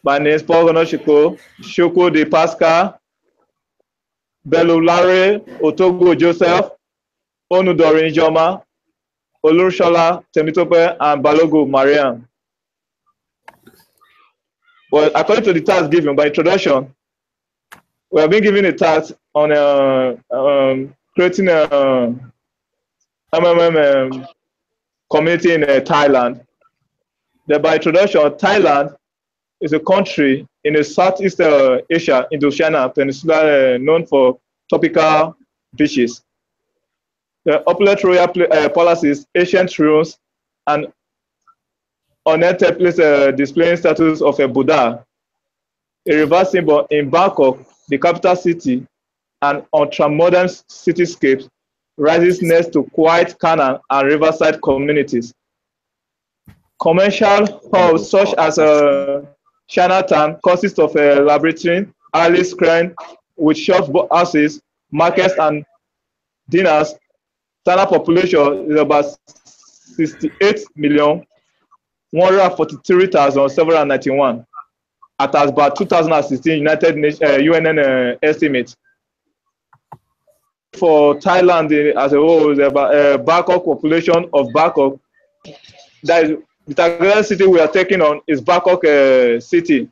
My name is Paul Gonoshiko, Shoko de Pascal, Belulare, Otogo Joseph, Onudorin Joma, Olurshola Temitope, and Balogo Mariam. Well, according to the task given by introduction, we have been given a task on creating a MMM community in Thailand. By introduction, Thailand is a country in the Southeast Asia, Indochina Peninsula, known for tropical beaches. The opulent royal palaces, ancient ruins, and ornate place displaying statues of a Buddha, a river symbol in Bangkok, the capital city, and ultra-modern cityscapes rises next to quiet canal and riverside communities. Commercial hubs such as Chinatown consists of a labyrinth, alley square with shop houses, markets, and dinners. Standard population is about 68,143,791 at about 2016 United Nations UNN estimate. For Thailand as a whole, is about Bangkok population of Bangkok. That is the target city we are taking on is Bangkok city,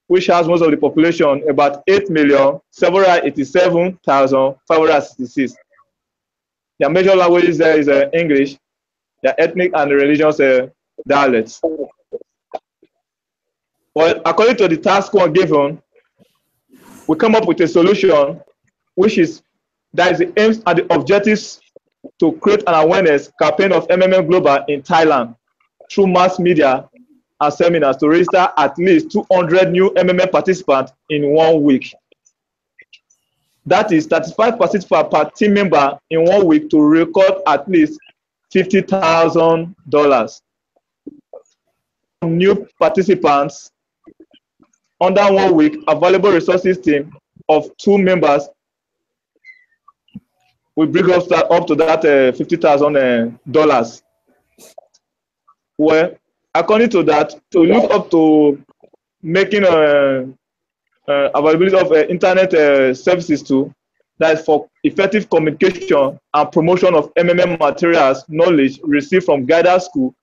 which has most of the population, about 8,787,566. Their major languages there is English, their ethnic and religious dialects. Well, according to the task one given, we come up with a solution, which is that is the aims and the objectives to create an awareness campaign of MMM Global in Thailand through mass media and seminars to register at least 200 new MMM participants in 1 week. That is 35 participants per team member in 1 week to record at least $50,000. New participants under 1 week, available resources team of 2 members will bring us up to that $50,000. Well, according to that, to look up to making availability of internet services too, that is for effective communication and promotion of MMM materials knowledge received from guidance school,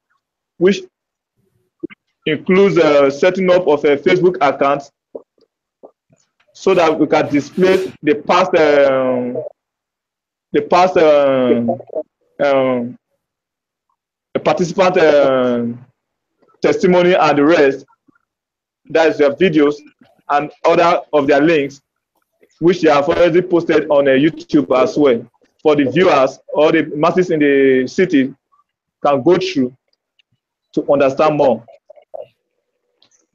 which includes setting up of a Facebook account so that we can display the past participant testimony and the rest. That is their videos and other of their links, which they have already posted on YouTube as well, for the viewers or the masses in the city can go through to understand more.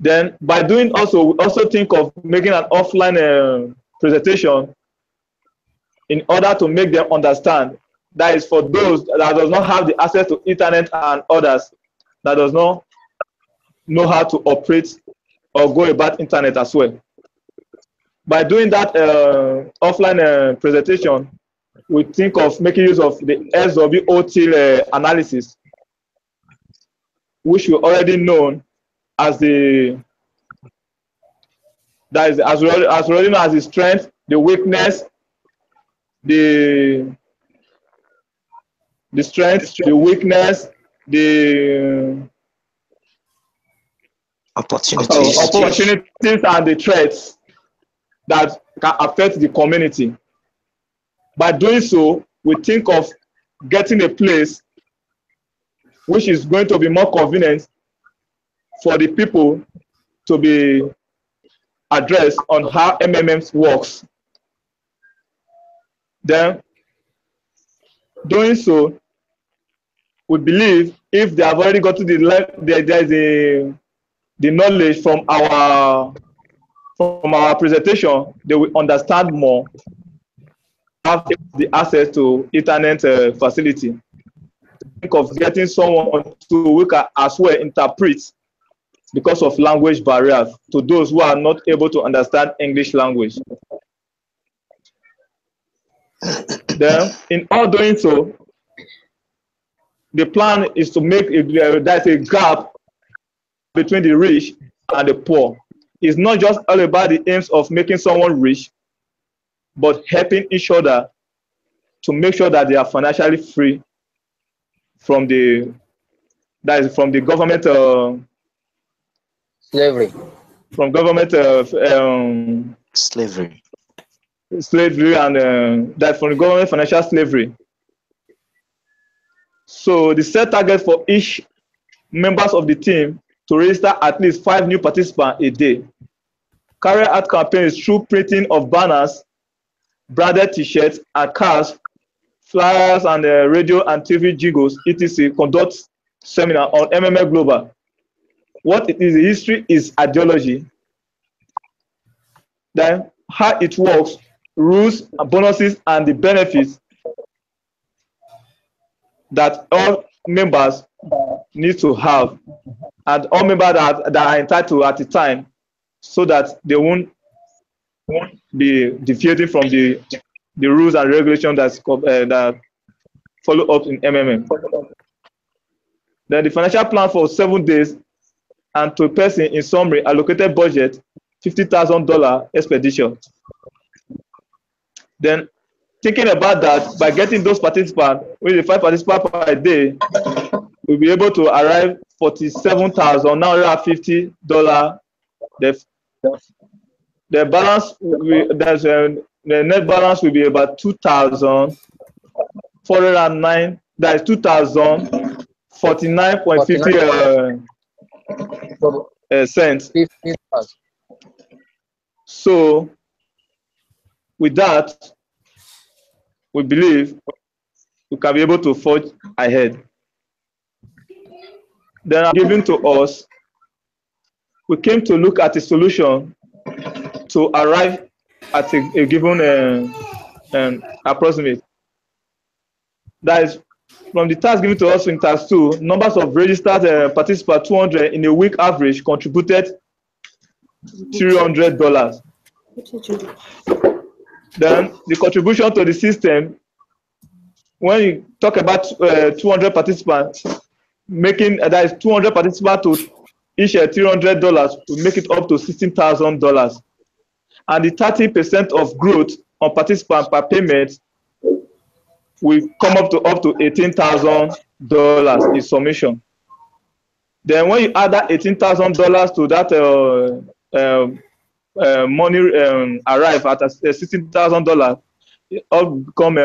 Then by doing also, we also think of making an offline presentation in order to make them understand. That is for those that does not have the access to internet and others that does not know how to operate or go about internet as well. By doing that offline presentation, we think of making use of the SWOT analysis, which we already known as the as already known as the strength, the weakness, the strength, the weakness, the opportunities and the threats that can affect the community. By doing so, we think of getting a place which is going to be more convenient for the people to be addressed on how MMM works. Then, doing so, we believe if they have already got to the knowledge from our presentation, they will understand more, have the access to internet facility. Think of getting someone who can as well interpret because of language barriers to those who are not able to understand English language. Then, in all doing so, the plan is to make there's a gap between the rich and the poor. It's not just all about the aims of making someone rich, but helping each other to make sure that they are financially free from the government Slavery. from government Slavery. slavery and that from the government financial slavery. So the set target for each members of the team to register at least 5 new participants a day. Carry out campaigns through printing of banners, branded t-shirts and cards, flyers and radio and TV jingles, etc. Conduct seminar on MMA Global. What it is, the history is ideology. Then how it works, rules, and bonuses, and the benefits that all members need to have, and all members that are entitled at the time, so that they won't be deviating from the rules and regulations that follow up in MMA. Then the financial plan for 7 days, and to a person, in summary, allocated budget $50,000 expedition. Then thinking about that, by getting those participants, with the 5 participants per day, we'll be able to arrive $47,950. The balance the net balance will be about 2,409. That is 2,049.50 cents. So with that, we believe we can be able to forge ahead. Then given to us, we came to look at a solution to arrive at a given approximate. That is, from the task given to us in task 2, numbers of registered participants 200 in a week average contributed $300. Then the contribution to the system, when you talk about 200 participants, making that is 200 participants to each $300 to make it up to $16,000, and the 30% of growth on participant per payment will come up to $18,000 in summation. Then when you add that $18,000 to that money arrive at $16,000, it all become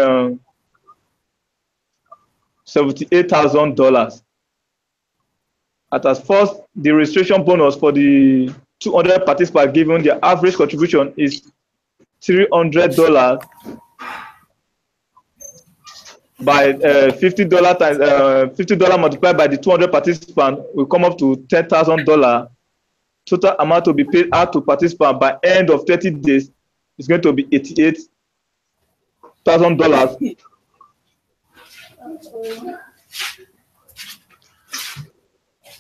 $78,000. At first, the registration bonus for the 200 participants given, their average contribution is $300 by $50 times $50 multiplied by the 200 participants will come up to $10,000. Total amount to be paid out to participants by end of 30 days is going to be $88,000.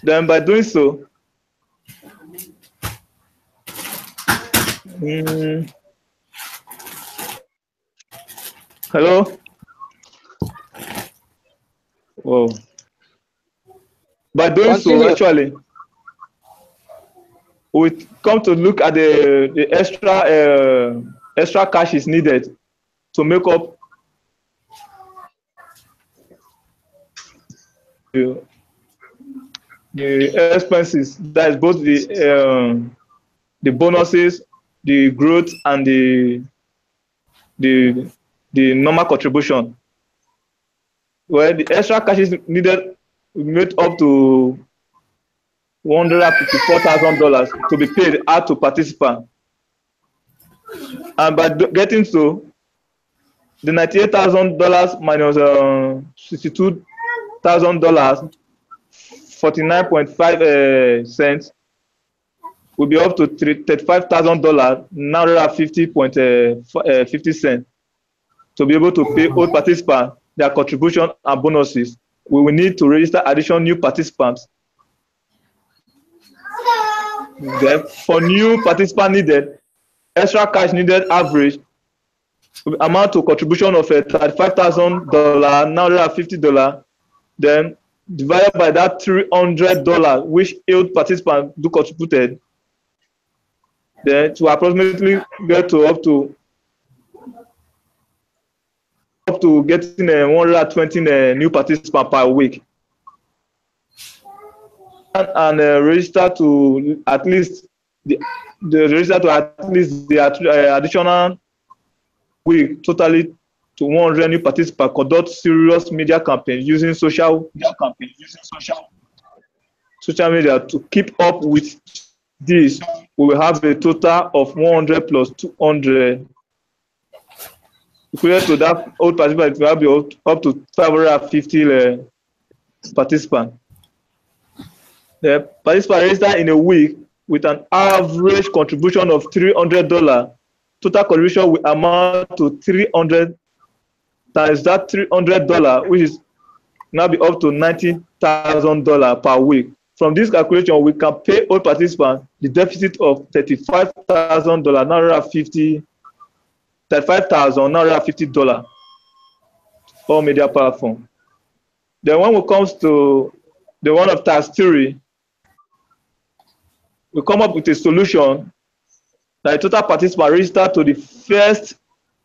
Then by doing so, hello? Whoa. By doing so, actually, we come to look at the extra cash is needed to make up the expenses. That is both the bonuses, the growth, and the normal contribution. Well, the extra cash is needed, made up to $154,000 to be paid out to participants. And by getting so, the $98,000 minus $62,000, 49.5 cents, will be up to $35,000, $950.50 to be able to pay all participants their contribution and bonuses. We will need to register additional new participants. Then, for new participants needed, extra cash needed average will amount to contribution of $35,000, $950, then divided by that $300 which 8 participants do contributed, Then to approximately get to up to getting 120 new participants per week, and register to at least the additional week, totally to 100 new participants, conduct serious media campaigns using social media to keep up with this. We will have a total of 100 plus 200. Equivalent to that old participant, we will be up to 550 participants. The participant register in a week with an average contribution of $300. Total contribution will amount to 300 times that $300, which is now be up to $90,000 per week. From this calculation, we can pay all participants the deficit of $35,950 all media platform. Then when it comes to the one of task theory, we come up with a solution that the total participant registered to the first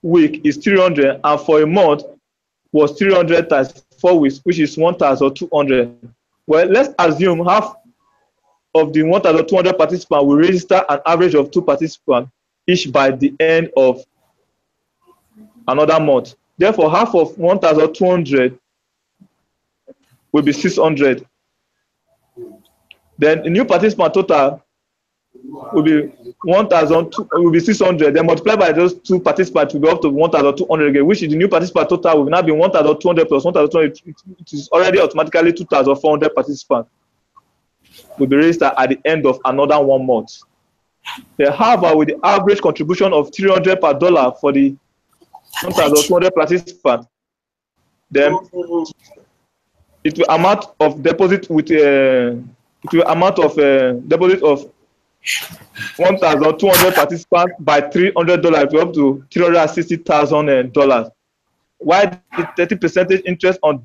week is 300, and for a month was 300 times 4 weeks, which is 1,200. Well, let's assume half of the 1,200 participants will register an average of 2 participants each by the end of another month. Therefore, half of 1,200 will be 600. Then the new participant total will be 600. Then multiplied by those 2 participants will be up to 1,200 again, which is the new participant total will now be 1,200 plus 1,200. It is already automatically 2,400 participants will be registered at the end of another 1 month. However, with the average contribution of $300 per dollar for the 1,200 participants, then it will amount of deposit with deposit of 1,200 participants by $300 up to $360,000. While the 30% interest on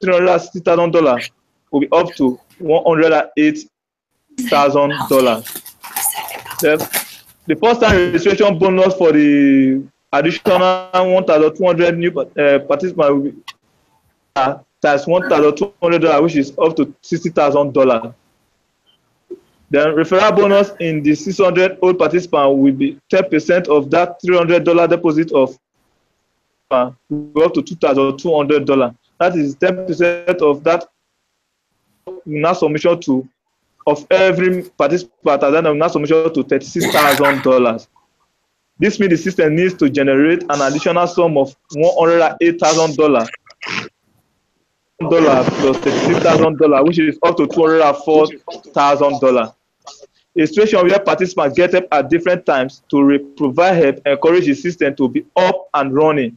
$360,000 will be up to $108,000. The first time registration bonus for the additional 1,200 new participants will be times $1,200, which is up to $60,000. Then referral bonus in the 600 old participant will be 10% of that $300 deposit of up to $2,200. That is 10% of that now submission to of every participant, and then now submission to $36,000. This means the system needs to generate an additional sum of $108,000 plus $36,000, which is up to $204,000. A situation where participants get up at different times to provide help, encourage the system to be up and running.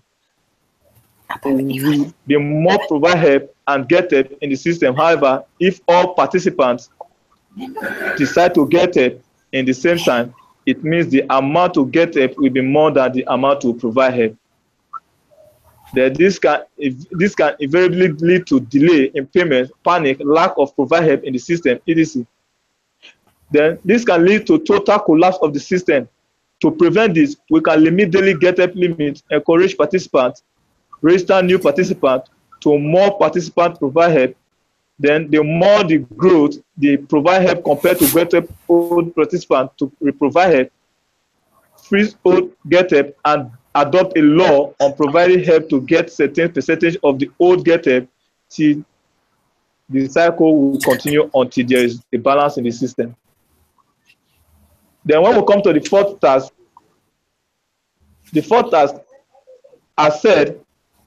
The more provide help and get up in the system. However, if all participants decide to get up in the same time, it means the amount to get up will be more than the amount to provide help. That this can invariably lead to delay in payment, panic, lack of provide help in the system, etc. Then this can lead to total collapse of the system. To prevent this, we can limit daily get help limits, encourage participants, register new participants, to more participants provide help. Then the more the growth, the provide help compared to get help old participants to provide help, freeze old get help and adopt a law on providing help to get certain percentage of the old get help till the cycle will continue until there is a balance in the system. Then when we come to the fourth task, as said,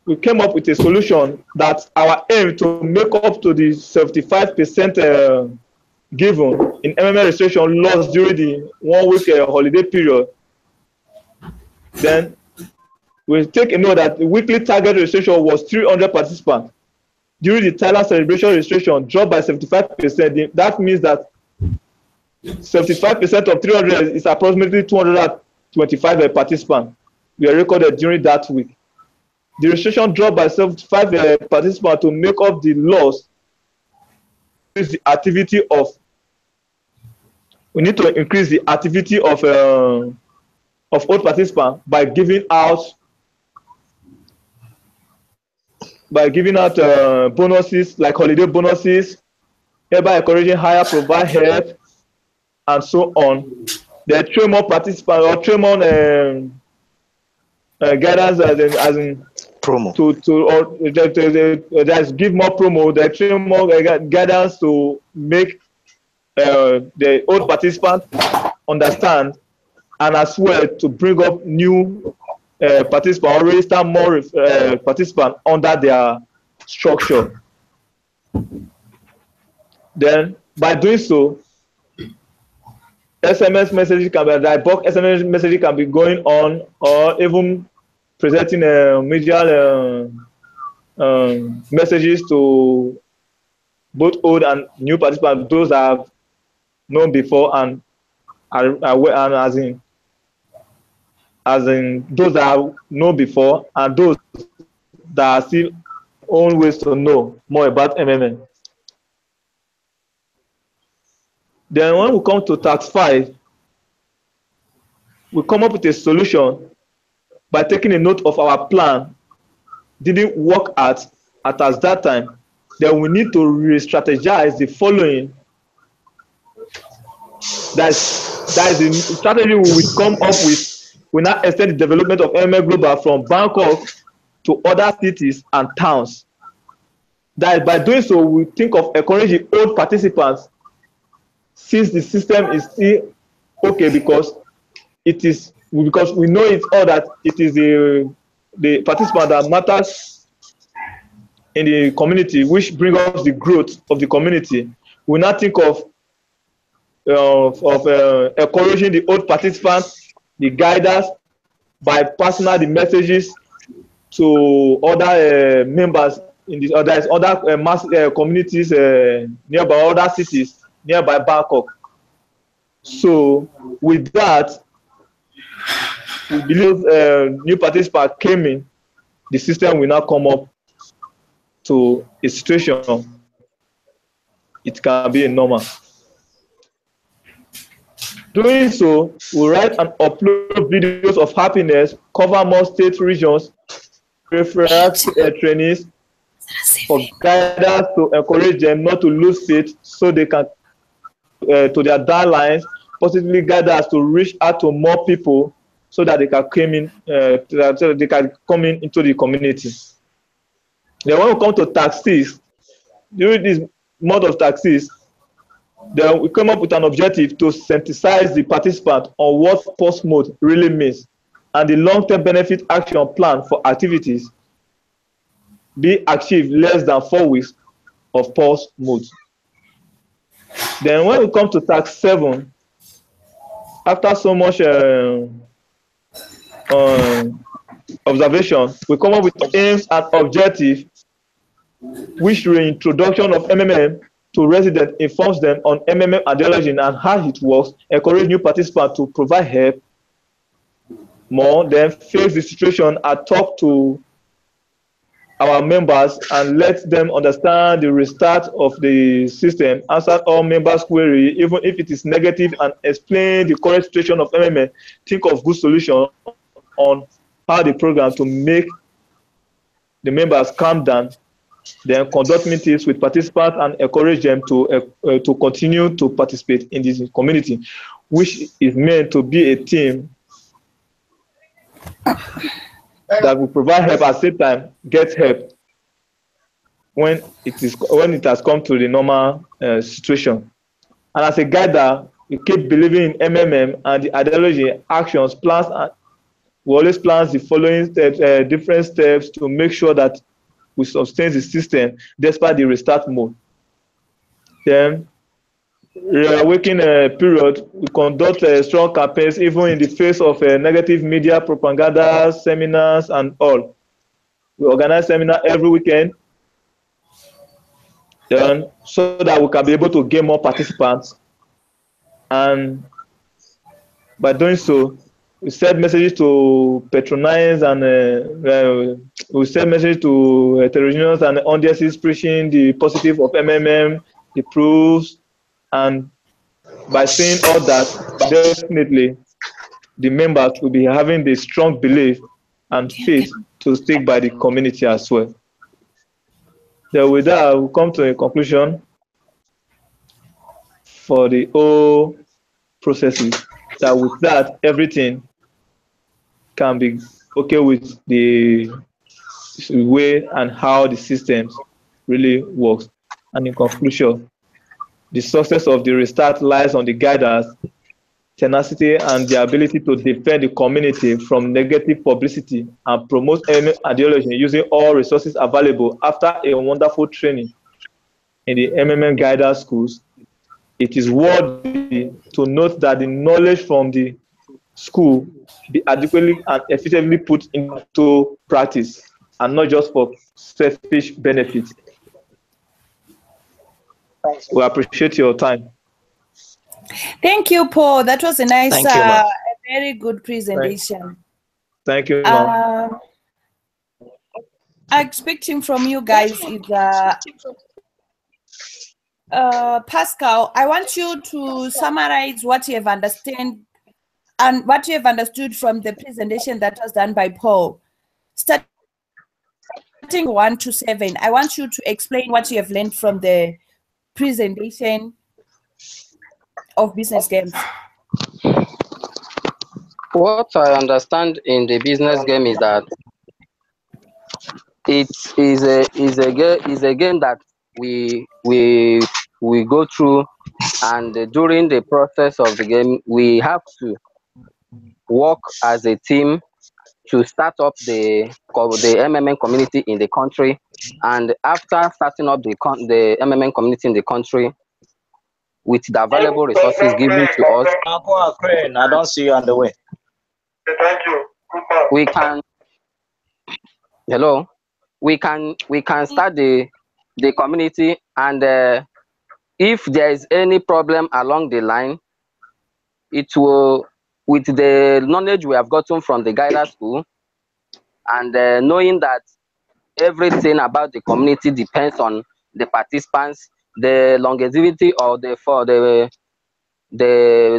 we came up with a solution that our aim to make up to the 75% given in MMM registration lost during the 1 week holiday period. Then we take a note that the weekly target registration was 300 participants. During the Thailand celebration registration dropped by 75%. That means that 75% of 300 is approximately 225 participants were recorded during that week. The registration dropped by 75 participants to make up the loss. Is the activity of we need to increase the activity of old participants by giving out bonuses like holiday bonuses, thereby encouraging higher provide help and so on. They train more participants or train more guidance as in promo just give more promo. They train more guidance to make the old participants understand, and as well to bring up new participants or register more participants under their structure. Then by doing so, SMS messaging can be like bulk SMS messaging can be going on, or even presenting media messages to both old and new participants, those that have known before and are aware, and as in those that have known before and those that are still own ways to know more about MMM. Then when we come to task 5, we come up with a solution by taking a note of our plan didn't work at that time. Then we need to re-strategize the following. That is the strategy we will come up with. We now extend the development of MMM Global from Bangkok to other cities and towns. That by doing so, we think of encouraging old participants, since the system is still okay, because we know it's all that it is the participant that matters in the community, which brings us the growth of the community. We now think of encouraging the old participants, the guiders, by passing out the messages to other members in this other mass communities nearby, other cities nearby Bangkok. So with that, we believe new participants came in, the system will now come up to a situation it can be a normal. Doing so, we write and upload videos of happiness, cover more state regions, referral trainees for guidance to encourage them not to lose faith, so they can to their downlines, positively guide us to reach out to more people so that they can come in, into the community. Then when we come to taxes, during this mode of taxes, then we come up with an objective to synthesize the participant on what pulse mode really means and the long-term benefit action plan for activities be achieved less than 4 weeks of pulse mode. Then when we come to task 7, after so much observation, we come up with aims and objectives, which reintroduction of MMM to residents informs them on MMM ideology and how it works, encourage new participants to provide help more, then face the situation and talk to our members and let them understand the restart of the system, answer all members' query, even if it is negative, and explain the current situation of MMM, think of good solution on how the program to make the members calm down, then conduct meetings with participants and encourage them to continue to participate in this community, which is meant to be a team that will provide help at the same time, get help when it has come to the normal situation. And as a guider, we keep believing in MMM and the ideology, actions, plans, and we always plan the following steps, different steps to make sure that we sustain the system despite the restart mode. Then, reawakening period, we conduct strong campaigns even in the face of negative media, propaganda, seminars, and all. We organize seminars every weekend, then, so that we can be able to gain more participants. And by doing so, we send messages to patronize and we send messages to heterogeneous and audiences preaching the positive of MMM, the proofs, and by saying all that, definitely the members will be having the strong belief and faith to stick by the community as well. Then with that, we'll come to a conclusion for the whole processes. That with that, everything can be okay with the way and how the systems really works. And in conclusion, the success of the restart lies on the guidance, tenacity, and the ability to defend the community from negative publicity and promote any ideology using all resources available after a wonderful training in the MMM guidance schools. It is worthy to note that the knowledge from the school be adequately and effectively put into practice and not just for selfish benefits. We appreciate your time. Thank you, Paul. That was a nice, a very good presentation. Thank you. I'm expecting from you guys is Pascal. I want you to summarize what you have understood and what you have understood from the presentation that was done by Paul. Starting 1 to 7, I want you to explain what you have learned from the presentation of business games. What I understand in the business game is that it is a game that we go through, and during the process of the game we have to work as a team to start up the MMM community in the country. And after starting up the MMM community in the country, with the available resources given to us, I don't see you on the way. Thank you. We can start the community, and if there is any problem along the line, it will, with the knowledge we have gotten from the guidance school, and knowing that everything about the community depends on the participants, the longevity or the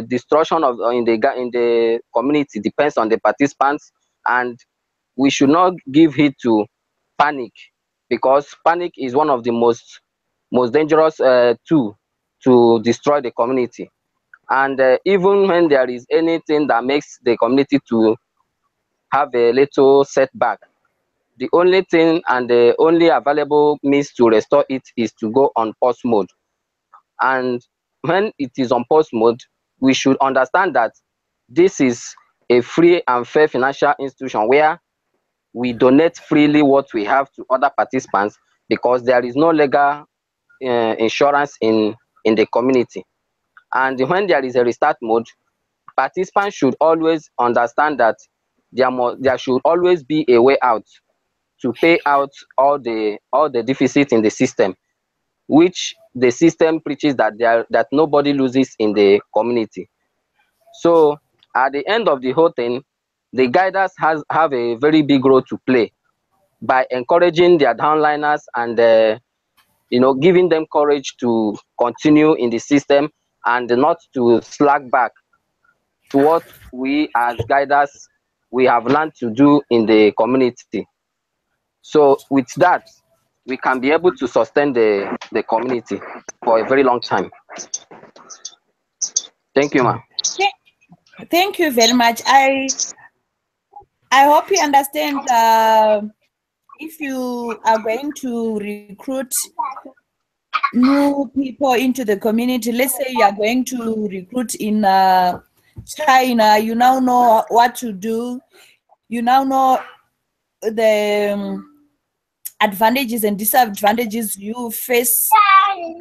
destruction of in the community depends on the participants, and we should not give heed to panic, because panic is one of the most dangerous tool to destroy the community. And even when there is anything that makes the community to have a little setback, the only thing and the only available means to restore it is to go on pause mode. And when it is on pause mode, we should understand that this is a free and fair financial institution where we donate freely what we have to other participants, because there is no legal insurance in the community. And when there is a restart mode, participants should always understand that there should always be a way out to pay out all the deficit in the system, which the system preaches that nobody loses in the community. So at the end of the whole thing, the guiders have a very big role to play by encouraging their downliners and giving them courage to continue in the system and not to slack back to what we as guiders we have learned to do in the community. So with that, we can be able to sustain the community for a very long time. Thank you, ma'am. Thank you very much. I hope you understand. If you are going to recruit new people into the community, let's say you are going to recruit in China, you now know what to do. You now know the advantages and disadvantages you face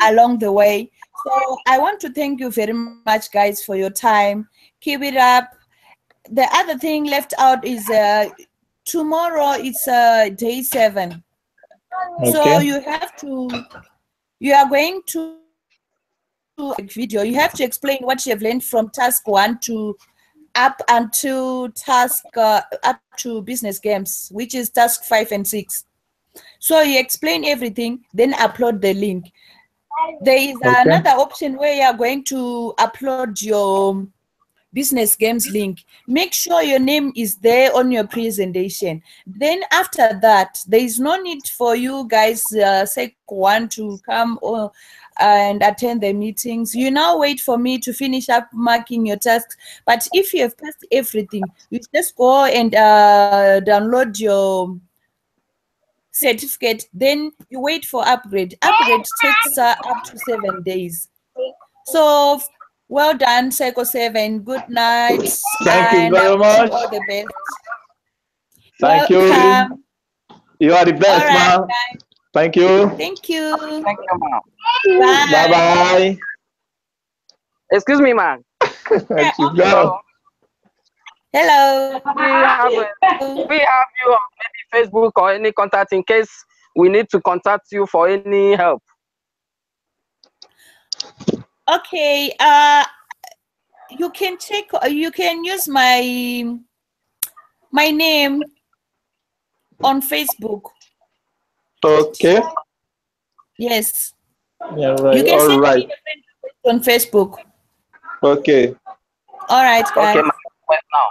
along the way. So I want to thank you very much, guys, for your time. Keep it up. The other thing left out is tomorrow it's day 7. Okay. So you are going to video. You have to explain what you have learned from task 1 to up until task up to business games, which is task 5 and 6. So you explain everything, then upload the link. there is Okay. another option where you are going to upload your business games link. Make sure your name is there on your presentation. Then after that, there is no need for you guys want to come and attend the meetings. You now wait for me to finish up marking your tasks. But if you have passed everything, you just go and download your certificate. Then you wait for upgrade. Upgrade takes up to 7 days. So well done, Psycho 7. Good night. Thank you And very I wish much. you all the best. Thank you. Welcome. You are the best, All right, man. guys. Thank you. Thank you. Thank you, ma'am. Bye bye. Excuse me, ma'am. She's gone. Hello. We have you on maybe Facebook or any contact in case we need to contact you for any help. Okay. You can check. You can use my name on Facebook. Okay. Yes. Yeah, right. You can All send right. me a friend request on Facebook. Okay. All right, guys. Okay, ma'am. Well, now.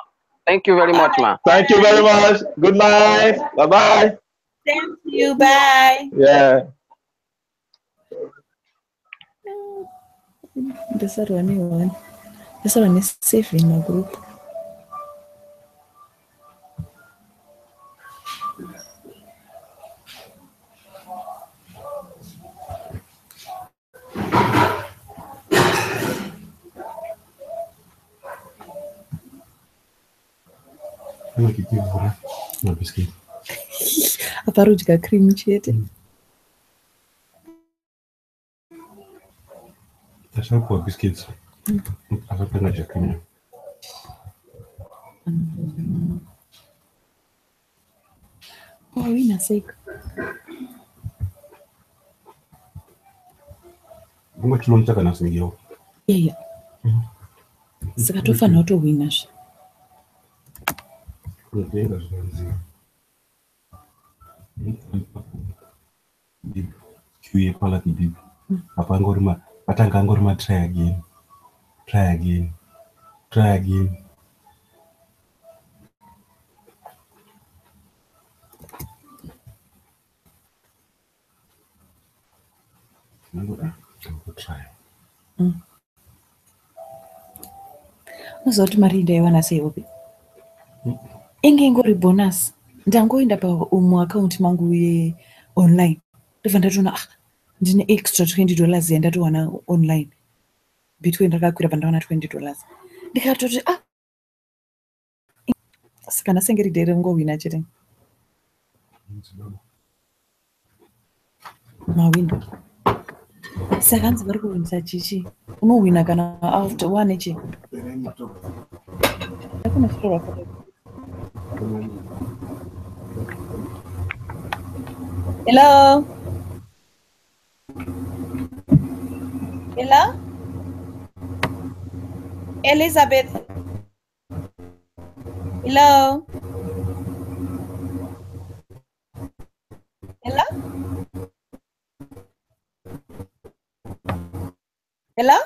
Thank you very much, ma'am. Thank you very much. Good night. Bye bye. Thank you. Bye. Yeah. This one is safe in my group. Aparudya cream chete. Tashakuwa biscuits. Asapenda chakula. Oh, inaseka. Mungu tulomtaka nasingiyo. Yeah. Saka tofana utowina zve. Kunotenga zvinonzi. Kiuye pala kidip. Apa angorima, atanga angorima try again. Try again. Try again. I'll try. Uzoti mari ndaiwana seiwopi. Inge ingori bonus. Ndangoenda paakaunti mangu ye online. Ndobva ndatoona ndine extra $20 yandatowana online. Bitcoin rakakwira pandawana $20. Ndikatoti saka nasengeri dhere ngowina chete. Mawina. Saka hanzi vari kuwinisa chichi. Unowina kana after one echi. Hakuna chitorwa foto. Hello. Hello. Elizabeth. Hello. Hello. Hello.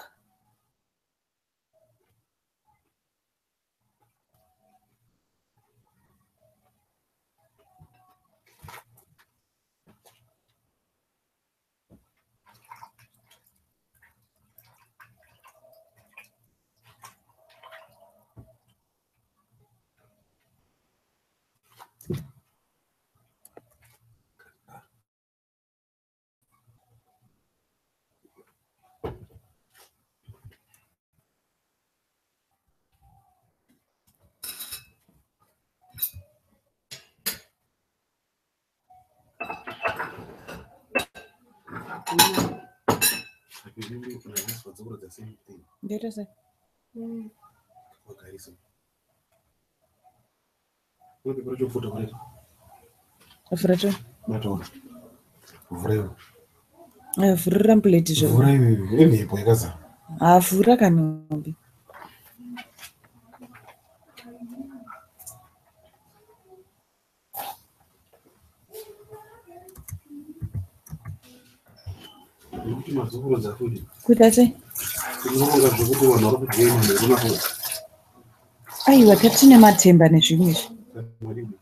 Better say. Afrato. Vhurira plate zvo. Vhura kanombe. mazukuru dzafudi Kuti ati? unofunga zvekuti vanhu vari kugema nekunakura Aiwa tatine matemba nezvimwe izvi. madini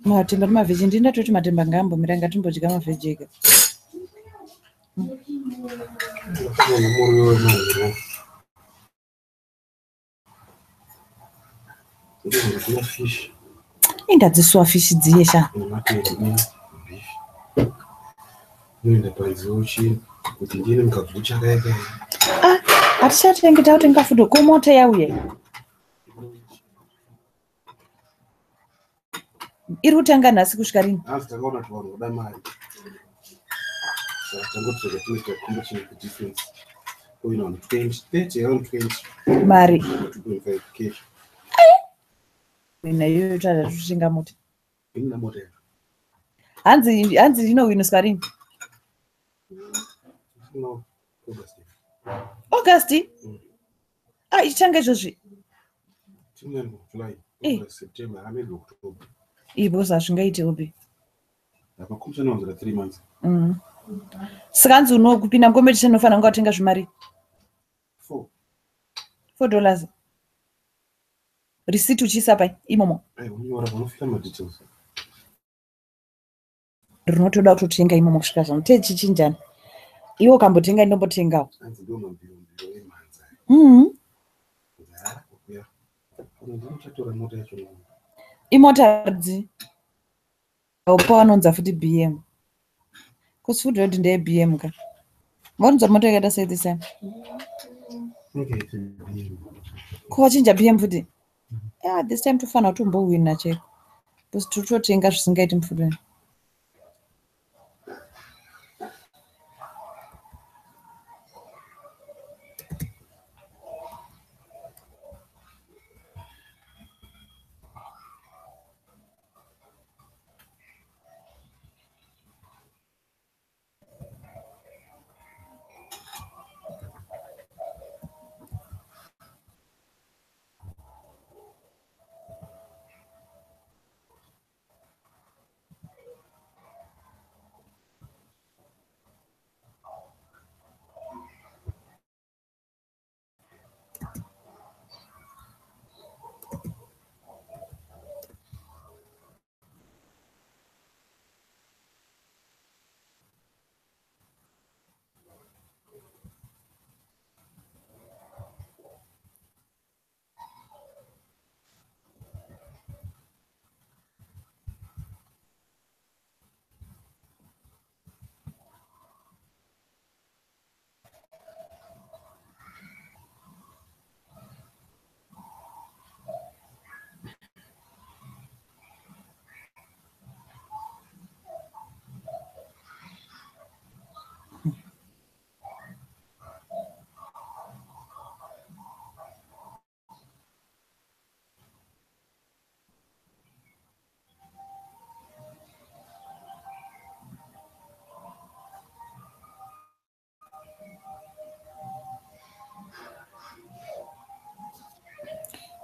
Matemba nemavheji ndindatoti matemba ngaambomira ngatimbodya mavheji ega. muriwo wemazviro ndizvina fish Indadziswa fishi dziyesha. nematende beef unoenda paizivo chii kuti ndine mukabvu chakaeka Hatichatenge tautenga fudo ko mota yauye. Iri kutanga nhasi kusvika rini? asi takaona kuti vanhu voda mari saka tangotsvaka tinoita commercial difference oina vanhu 20 around 20 Mari. 2.5 cash Mina iyoyo tada tutenga mota. inina mota yako Hanzi inowinoswa rini? no August August? Ichitanga izvozvi. timene July August September maybe October Because hazvingaitewopi. apa kumshana wanzira 3 months Saka hanzi unokupinda mukombetition unofanira kunga watenga zvimari $4. Receipt uchiisa pai imomo. unyora vanofika madetails Rinotoda kutotenga imomo kusvika zvano. Techichinjani? Iwe ukambotenga inombotengawo. anzi ndo mabhiro emanza kuya ndinochatora mota yacho Imota ridzi. Upa wanonza futi BM. Kusi futi rodi ndeye BM ka. Wanonza mota yakaita sei this time? Ko wachinja BM futi? Yeah, this time tofanira kutombowina cheko. Because tototenga zvisingaiti mufudweni.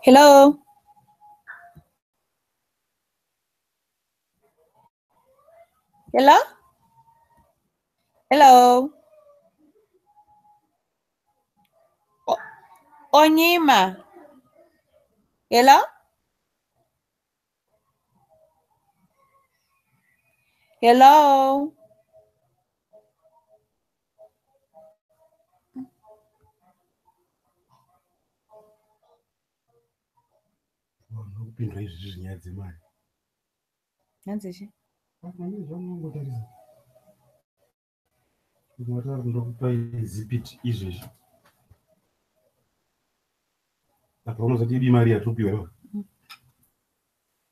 Hello? Hello? Hello? Onyima? Hello? Hello? kupindura izvi zvinyaya dzemari Hanzichi? zvaunongotarisa matauri ndokupa zipiti izvezvi apa unozati ibi mari yatopiwa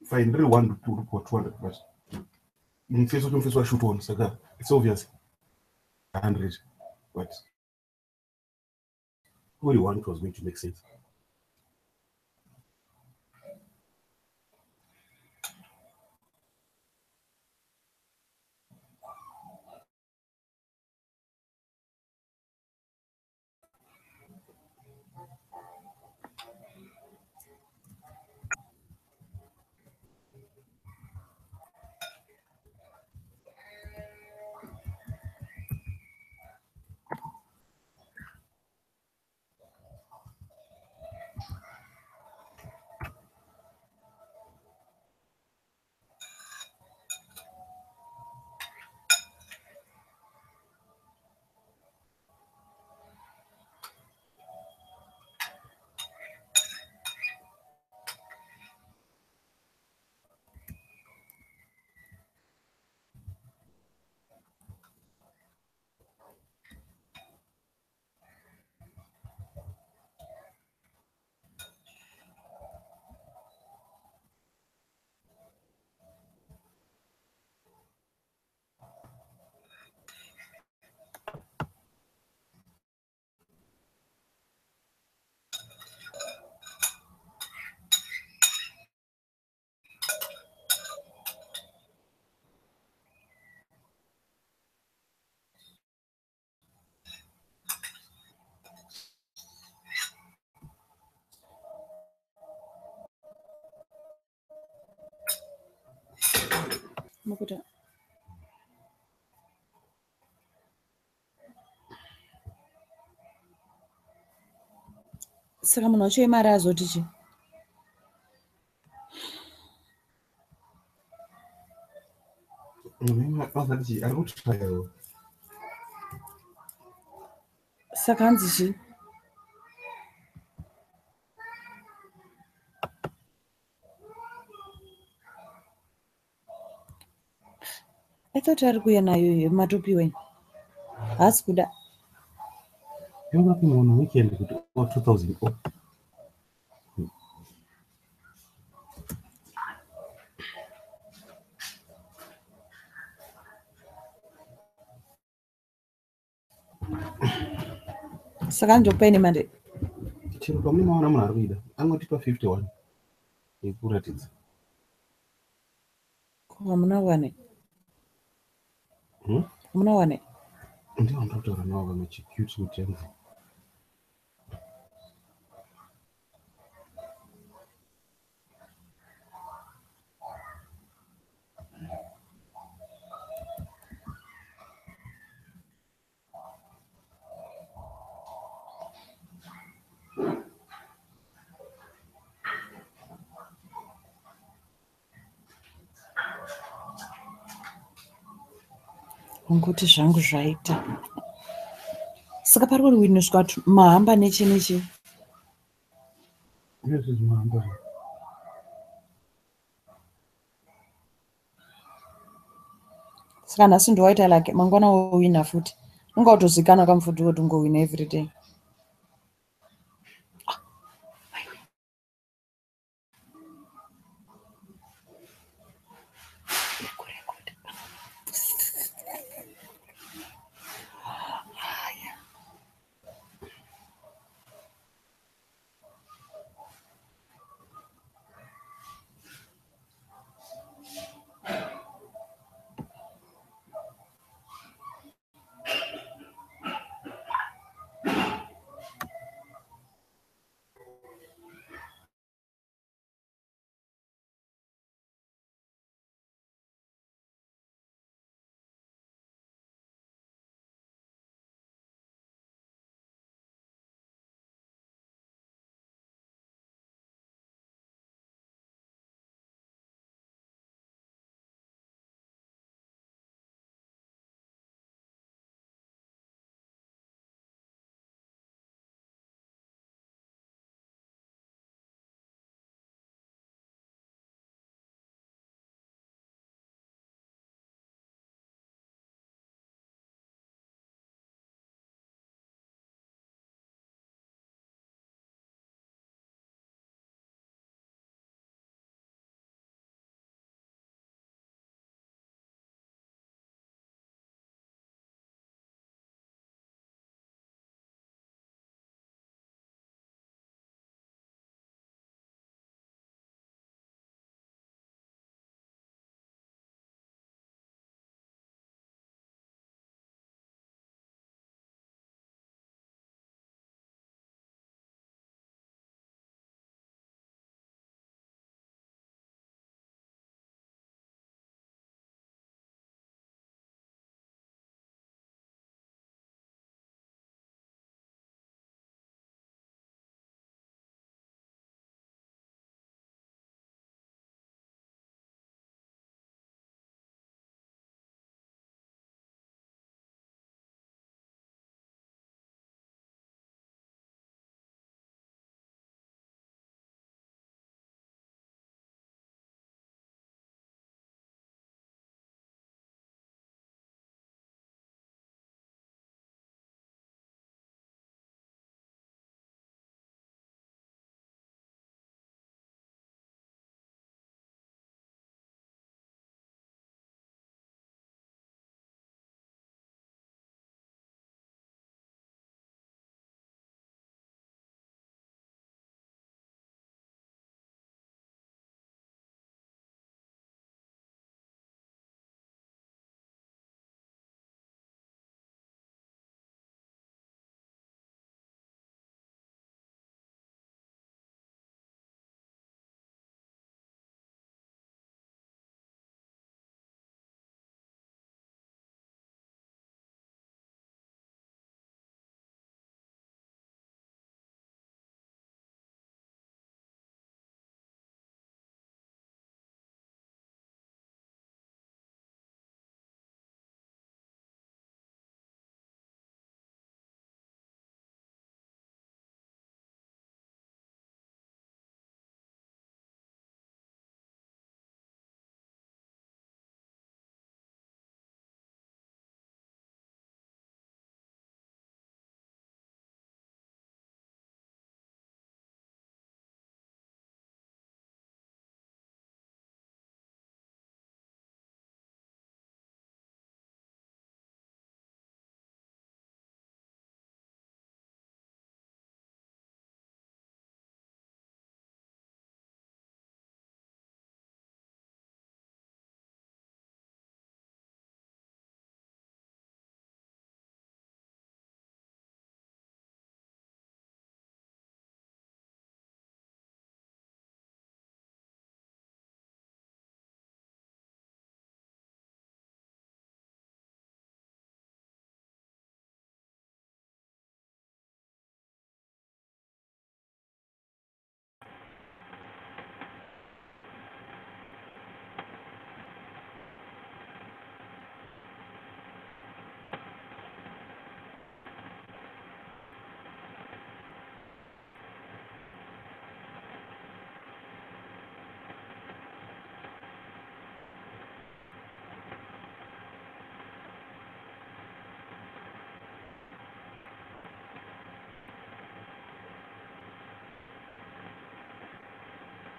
fine riri 1 to 200 but mufeso washutoni saka it's obvious 100 but only one was going to make sense. Makuta. Saka munhu wacho imari azoti chi? Saka hanzi chi? I thought ari kuuya nayo matopiwa ini. Haasi kuda. Yongapimwa on weekend kuti 2000 Saka ndopeni mande. chero pamune maona munhu ari kuida angotipa 51 yekuratidza. Hamuna wane. Hamuna wane. Ndiwo ndotaura navo vamechicute mutenzi. Ngokuti zvangu zvaita. Saka pari kuri winosvika mahamba nechi. Yes, is mahamba. Saka nhasi ndowaita like mangwana wowina futi. Unga utozikana kamufuti kuti ungowina everyday.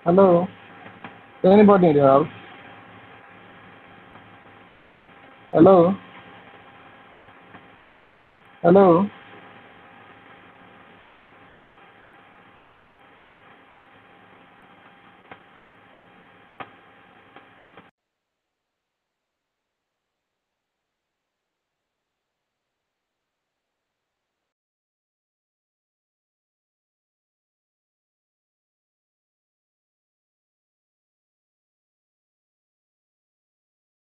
Hello? Anybody in the house? Hello? Hello?